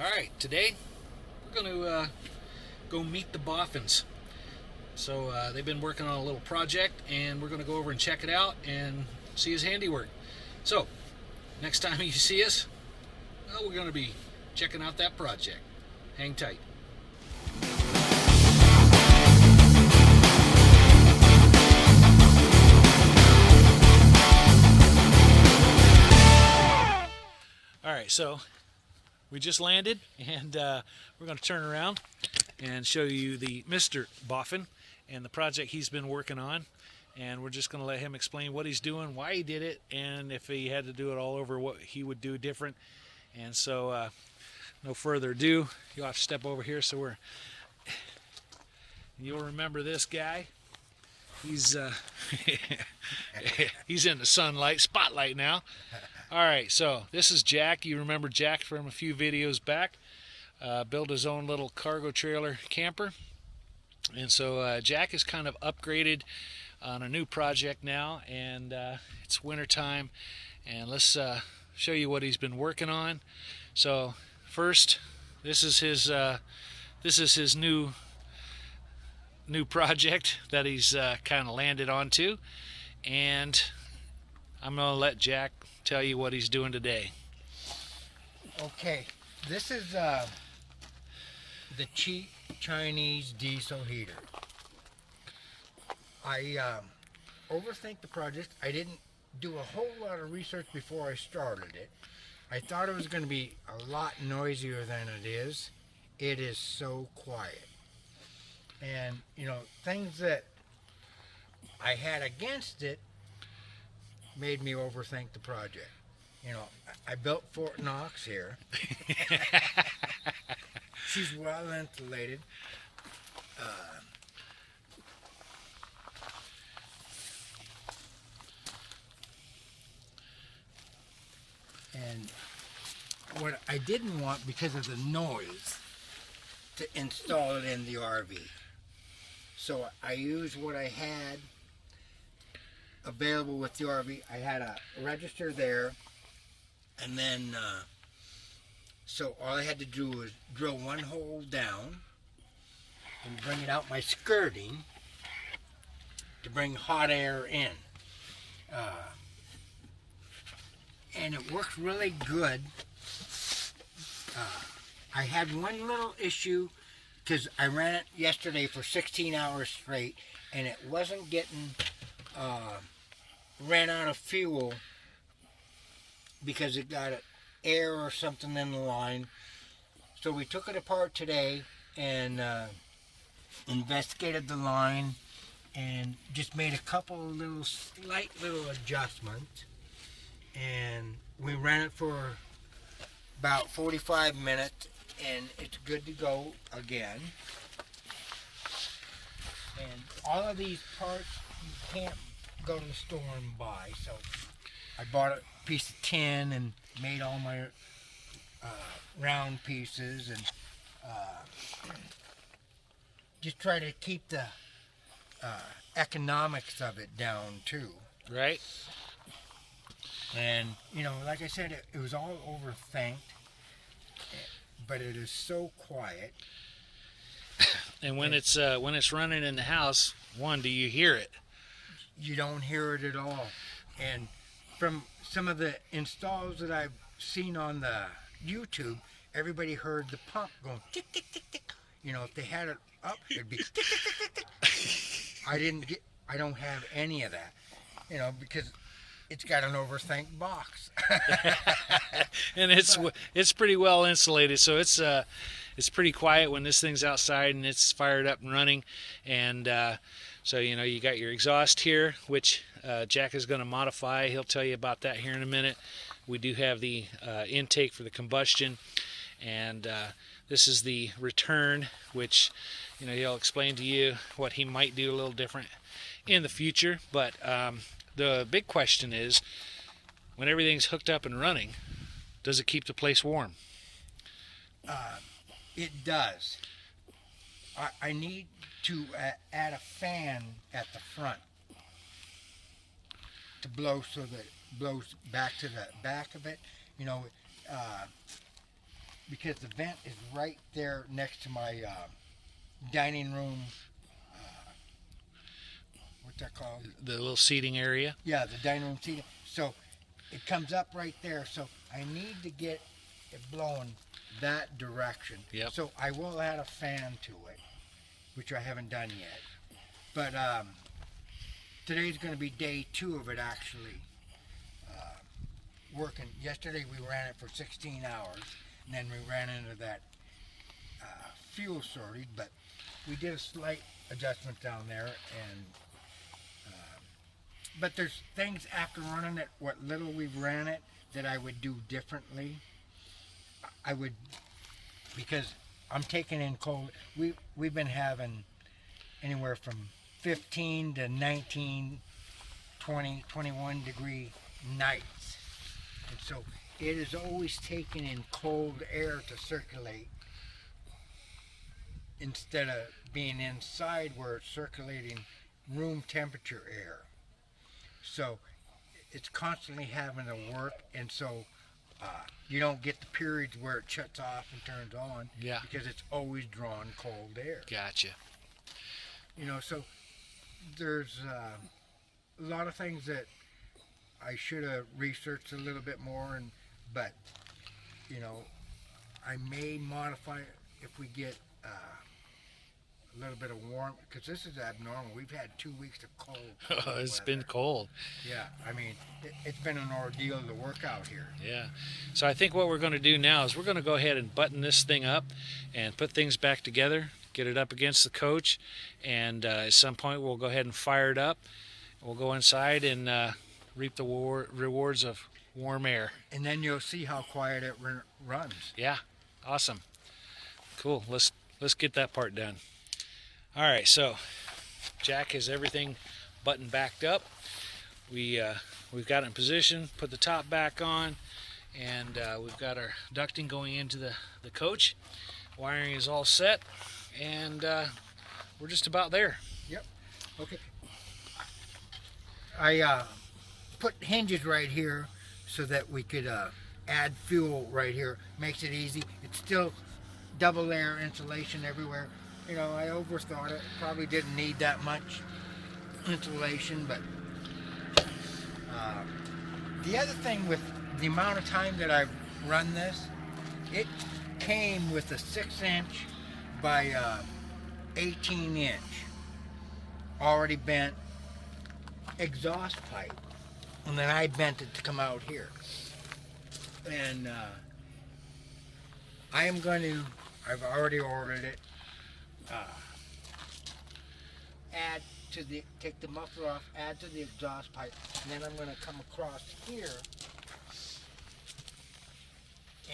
Alright, today we're going to go meet the Boffins. So they've been working on a little project, and we're going to go over and check it out and see his handiwork. So, next time you see us, well, we're going to be checking out that project. Hang tight. Alright, so we just landed, and we're going to turn around and show you the Mr. Boffin and the project he's been working on. And we're just going to let him explain what he's doing, why he did it, and if he had to do it all over, what he would do different. And so, no further ado, you'll have to step over here so you'll remember this guy. He's he's in the spotlight now. All right, so this is Jack. You remember Jack from a few videos back. Built his own little cargo trailer camper. And so Jack is kind of upgraded on a new project now, and it's winter time, and let's show you what he's been working on. So first, this is his new project that he's kind of landed onto, and I'm gonna let Jack tell you what he's doing today. Okay, this is the cheap Chinese diesel heater. I overthink the project. I didn't do a whole lot of research before I started it. I thought it was going to be a lot noisier than it is. It is so quiet. And, you know, things that I had against it made me overthink the project. You know, I built Fort Knox here. She's well insulated. And what I didn't want, because of the noise, to install it in the RV. So I used what I had available with the RV. I had a register there, and then so all I had to do was drill one hole down and bring it out my skirting to bring hot air in. And it works really good. I had one little issue because I ran it yesterday for 16 hours straight, and it wasn't getting ran out of fuel because it got air or something in the line. So we took it apart today and investigated the line and just made a couple of slight little adjustments, and we ran it for about 45 minutes, and it's good to go again. And all of these parts you can't go to the store and buy, so I bought a piece of tin and made all my round pieces, and just try to keep the economics of it down too. Right? And, you know, like I said, it was all overthinked, but it is so quiet. And when it's running in the house, do you hear it? You don't hear it at all. And from some of the installs that I've seen on the YouTube, everybody heard the pump going tick, tick, tick, tick. You know, if they had it up, it'd be tick, tick, tick, tick, tick. I don't have any of that, you know, because it's got an overthink box. And it's pretty well insulated, so it's pretty quiet when this thing's outside and it's fired up and running. And so, you know, you got your exhaust here, which Jack is going to modify. He'll tell you about that here in a minute. We do have the intake for the combustion, and this is the return, which, you know, he'll explain to you what he might do a little different in the future. But the big question is, when everything's hooked up and running, does it keep the place warm? It does. I need to add a fan at the front to blow so that it blows back to the back of it. You know, because the vent is right there next to my dining room. What's that called? The little seating area. Yeah, the dining room seating. So it comes up right there. So I need to get it blowing that direction. Yep. So I will add a fan to it, which I haven't done yet. But today's going to be day 2 of it actually working. Yesterday we ran it for 16 hours, and then we ran into that fuel shortage. But we did a slight adjustment down there, and but there's things after running it, what little we've ran it, that I would do differently. I would, because I'm taking in cold. We've been having anywhere from 15 to 19, 20, 21 degree nights. And so it is always taking in cold air to circulate instead of being inside where it's circulating room temperature air. So it's constantly having to work, and so you don't get the periods where it shuts off and turns on. Yeah. Because it's always drawing cold air. Gotcha. So there's a lot of things that I should have researched a little bit more, but I may modify it if we get a little bit of warm, because this is abnormal. We've had 2 weeks of cold It's weather. been cold. Yeah, I mean, it's been an ordeal to work out here. Yeah. So I think what we're going to do now is we're going to go ahead and button this thing up and put things back together, get it up against the coach, and at some point we'll go ahead and fire it up. We'll go inside and reap the rewards of warm air. And then you'll see how quiet it runs. Yeah. Awesome. Cool. Let's get that part done. All right, so Jack has everything buttoned backed up. We've got it in position, put the top back on, and we've got our ducting going into the coach. Wiring is all set, and we're just about there. Yep. Okay. I put hinges right here so that we could add fuel right here. Makes it easy. It's still double layer insulation everywhere. I overthought it. Probably didn't need that much insulation, but the other thing with the amount of time that I've run this, it came with a 6-inch by 18-inch already bent exhaust pipe, and then I bent it to come out here. And I've already ordered it. Take the muffler off, add to the exhaust pipe, and then I'm going to come across here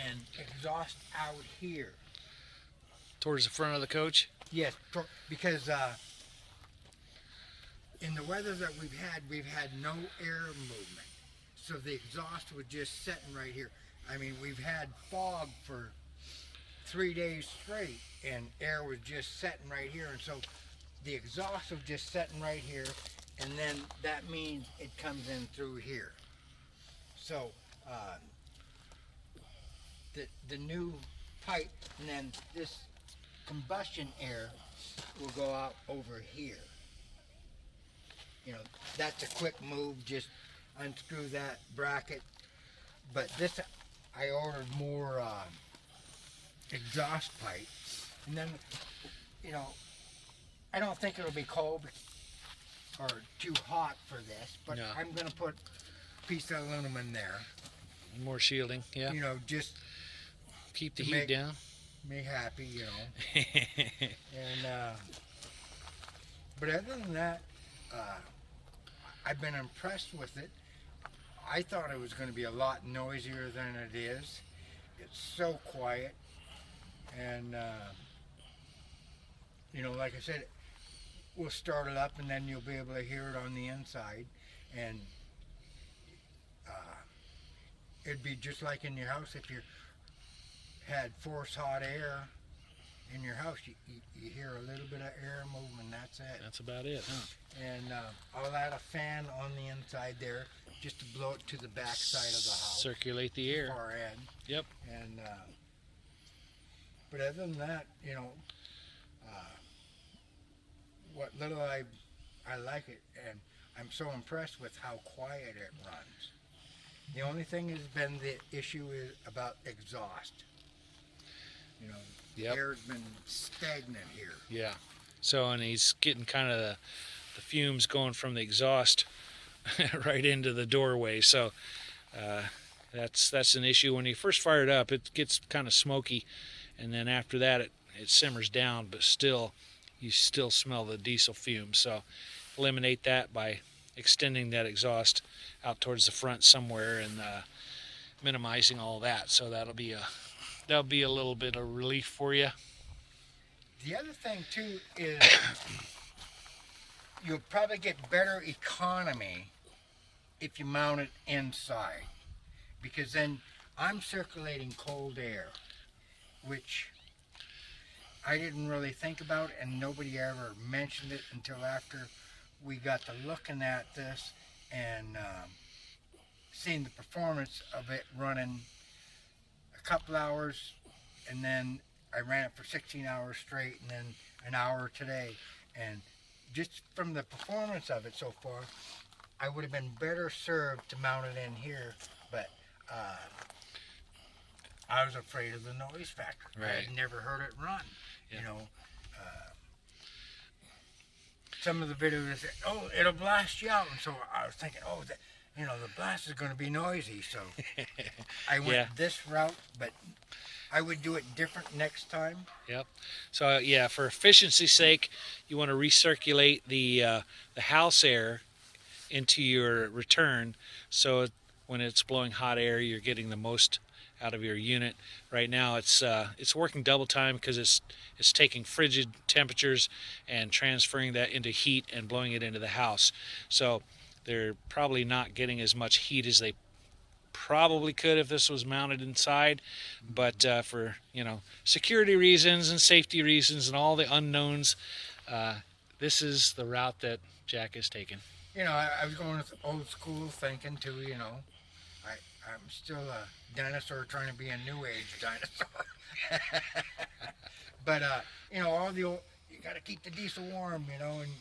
and exhaust out here. Towards the front of the coach? Yes, because in the weather that we've had no air movement. So the exhaust was just sitting right here. I mean, we've had fog for 3 days straight, and air was just sitting right here, and so the exhaust was just sitting right here, and then that means it comes in through here. So the new pipe, and then this combustion air will go out over here. That's a quick move, just unscrew that bracket. But this, I ordered more exhaust pipe, and then I don't think it'll be cold or too hot for this, but No. I'm going to put a piece of aluminum there. More shielding, yeah. Just Keep the to heat make- down. me happy, And but other than that, I've been impressed with it. I thought it was going to be a lot noisier than it is. It's so quiet, and like I said, we'll start it up, and then you'll be able to hear it on the inside, and it'd be just like in your house if you had forced hot air in your house. You hear a little bit of air moving, that's it. That's about it, huh? And I'll add a fan on the inside there just to blow it to the back side of the house. Circulate the air. Far end. Yep. And But other than that, uh, what little I like it, and I'm so impressed with how quiet it runs. The only thing has been the issue is about exhaust. The Yep. air's been stagnant here. Yeah. So, and he's getting kind of the fumes going from the exhaust right into the doorway. So that's an issue. When you first fire it up, it gets kind of smoky, and then after that, it simmers down. But still, you still smell the diesel fumes. So, eliminate that by extending that exhaust out towards the front somewhere and minimizing all that. So that'll be a little bit of relief for you. The other thing too is you'll probably get better economy if you mount it inside, because then I'm circulating cold air, which I didn't really think about, and nobody ever mentioned it until after we got to looking at this and seeing the performance of it running a couple hours, and then I ran it for 16 hours straight, and then an hour today, and just from the performance of it so far, I would have been better served to mount it in here, but I was afraid of the noise factor. Right. I had never heard it run. Yeah. Some of the videos said, "Oh, it'll blast you out," and so I was thinking, "Oh, the blast is going to be noisy." So I went this route, but I would do it different next time. Yep. So for efficiency's sake, you want to recirculate the house air into your return, so when it's blowing hot air, you're getting the most out of your unit. Right now, it's working double time because it's taking frigid temperatures and transferring that into heat and blowing it into the house. So they're probably not getting as much heat as they probably could if this was mounted inside, but for security reasons and safety reasons and all the unknowns, this is the route that Jack is taking. I was going with old school thinking too. I'm still a dinosaur trying to be a new age dinosaur. But all the old, you got to keep the diesel warm, and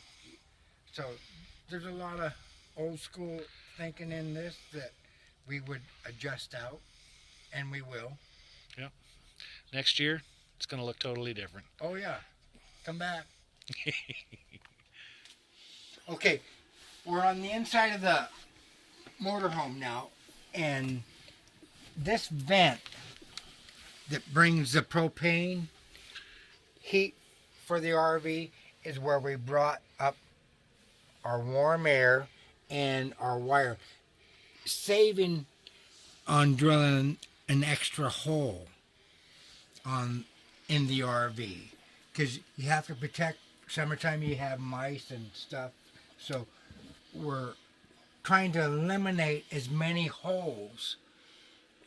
so there's a lot of old school thinking in this that we would adjust out, and we will. Yep. Next year, it's going to look totally different. Oh yeah, come back. Okay, we're on the inside of the motorhome now, and this vent that brings the propane heat for the RV is where we brought up our warm air and our wire, saving on drilling an extra hole in the RV, because you have to protect. Summertime you have mice and stuff, so we're trying to eliminate as many holes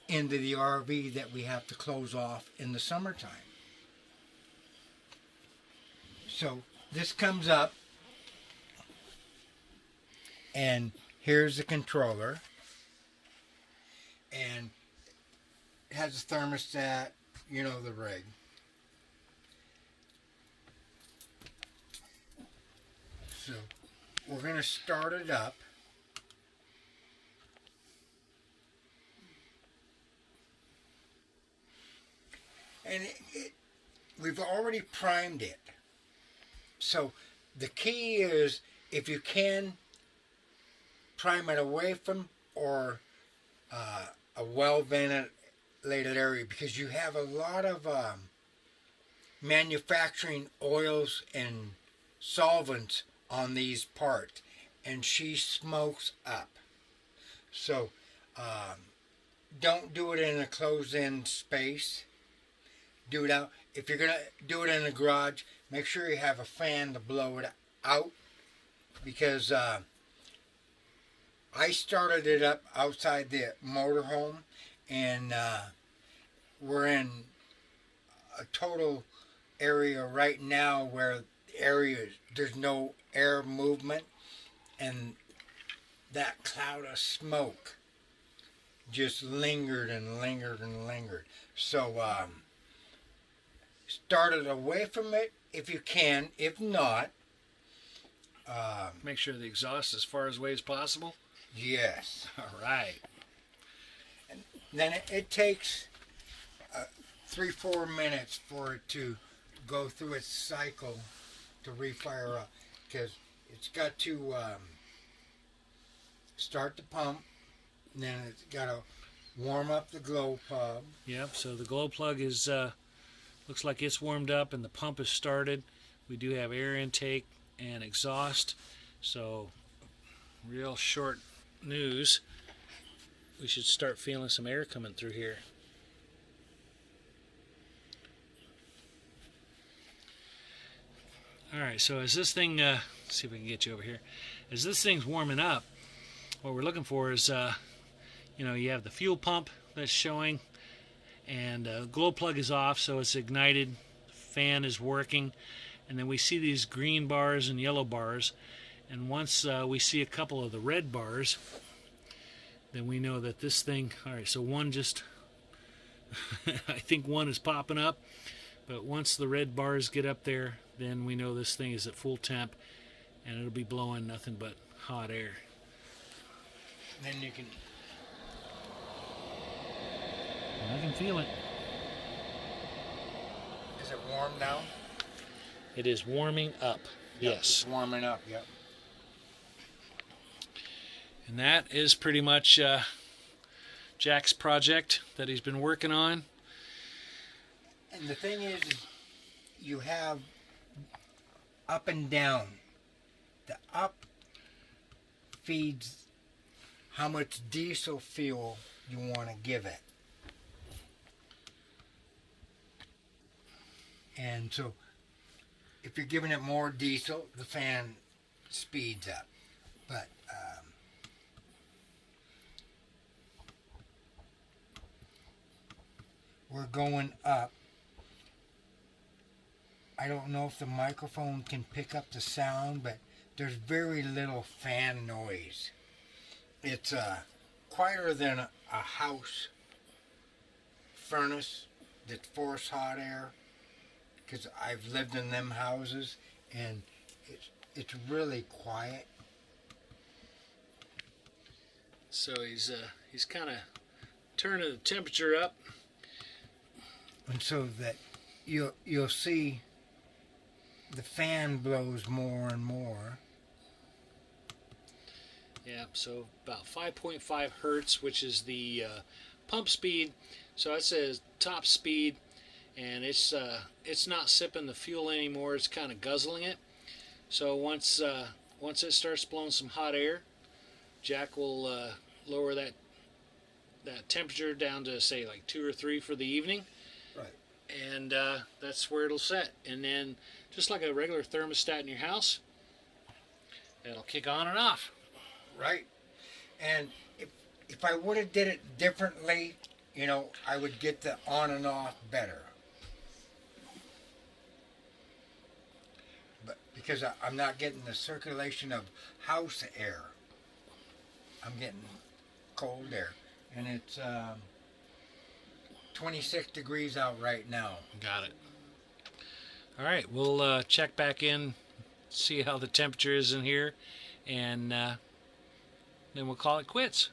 into the RV that we have to close off in the summertime. So this comes up, and here's the controller, and it has a thermostat, the rig. So we're going to start it up. And we've already primed it. So the key is, if you can, prime it away from or a well ventilated area, because you have a lot of manufacturing oils and solvents on these parts, and she smokes up. So don't do it in a closed-in space. Do it out. If you're gonna do it in the garage, make sure you have a fan to blow it out, because I started it up outside the motorhome, and we're in a total area right now where there's no air movement, and that cloud of smoke just lingered and lingered and lingered. So start it away from it if you can. If not, Make sure the exhaust is as far away as possible. yes. All right. Then it takes 3-4 minutes for it to go through its cycle to refire up, because it's got to start the pump, and then it's got to warm up the glow plug. Yep. So the glow plug is looks like it's warmed up and the pump is started. We do have air intake and exhaust. So real short news. We should start feeling some air coming through here. Alright, so as this thing, let's see if we can get you over here. As this thing's warming up, what we're looking for is, you have the fuel pump that's showing, and glow plug is off, so it's ignited, fan is working, and then we see these green bars and yellow bars, and once we see a couple of the red bars, then we know that this thing, alright, so one just, I think one is popping up, but once the red bars get up there, then we know this thing is at full temp, and it'll be blowing nothing but hot air. Then you can. I can feel it. Is it warm now? It is warming up. Yes. It's warming up. Yep. And that is pretty much Jack's project that he's been working on. And the thing is you have up and down. The up feeds how much diesel fuel you want to give it. And so if you're giving it more diesel, the fan speeds up. But we're going up. I don't know if the microphone can pick up the sound, but there's very little fan noise. It's quieter than a house furnace that force hot air, because I've lived in them houses, and it's really quiet. So he's kind of turning the temperature up. And so that you'll see the fan blows more and more. Yeah, so about 5.5 hertz, which is the pump speed. So that says top speed, and it's not sipping the fuel anymore. It's kind of guzzling it. So once it starts blowing some hot air, Jack will lower that temperature down to say like 2 or 3 for the evening. Right. And that's where it'll set. And then just like a regular thermostat in your house, it'll kick on and off. Right. And if I would have did it differently, I would get the on and off better. But because I'm not getting the circulation of house air, I'm getting cold air. And it's 26 degrees out right now. Got it. All right, we'll check back in, see how the temperature is in here, and then we'll call it quits.